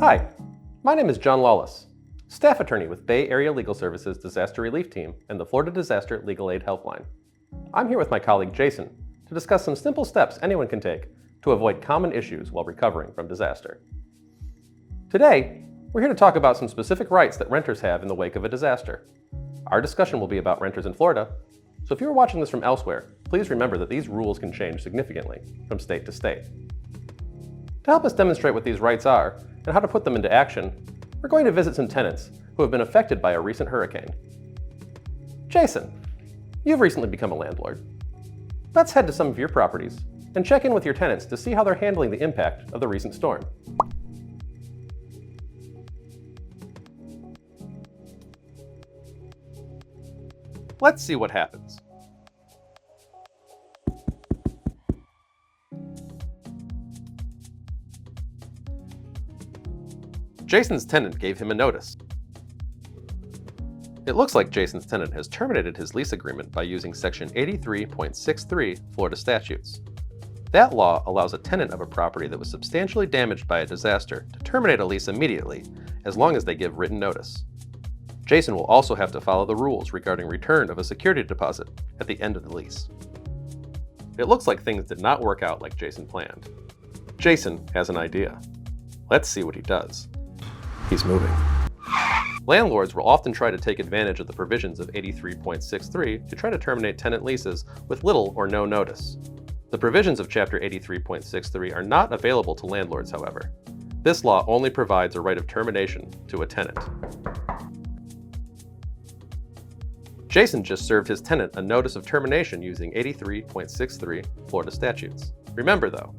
Hi, my name is John Lawless, staff attorney with Bay Area Legal Services Disaster Relief Team and the Florida Disaster Legal Aid Helpline. I'm here with my colleague Jason to discuss some simple steps anyone can take to avoid common issues while recovering from disaster. Today, we're here to talk about some specific rights that renters have in the wake of a disaster. Our discussion will be about renters in Florida, so if you're watching this from elsewhere, please remember that these rules can change significantly from state to state. To help us demonstrate what these rights are and how to put them into action, we're going to visit some tenants who have been affected by a recent hurricane. Jason, you've recently become a landlord. Let's head to some of your properties and check in with your tenants to see how they're handling the impact of the recent storm. Let's see what happens. Jason's tenant gave him a notice. It looks like Jason's tenant has terminated his lease agreement by using Section 83.63 Florida statutes. That law allows a tenant of a property that was substantially damaged by a disaster to terminate a lease immediately, as long as they give written notice. Jason will also have to follow the rules regarding return of a security deposit at the end of the lease. It looks like things did not work out like Jason planned. Jason has an idea. Let's see what he does. He's moving. Landlords will often try to take advantage of the provisions of 83.63 to try to terminate tenant leases with little or no notice. The provisions of Chapter 83.63 are not available to landlords, however. This law only provides a right of termination to a tenant. Jason just served his tenant a notice of termination using 83.63 Florida statutes. Remember, though,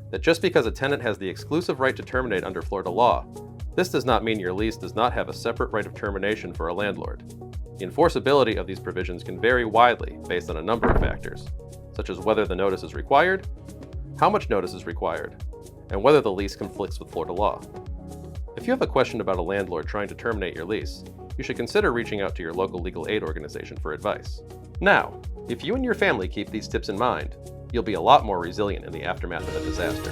that just because a tenant has the exclusive right to terminate under Florida law, this does not mean your lease does not have a separate right of termination for a landlord. The enforceability of these provisions can vary widely based on a number of factors, such as whether the notice is required, how much notice is required, and whether the lease conflicts with Florida law. If you have a question about a landlord trying to terminate your lease, you should consider reaching out to your local legal aid organization for advice. Now, if you and your family keep these tips in mind, you'll be a lot more resilient in the aftermath of a disaster.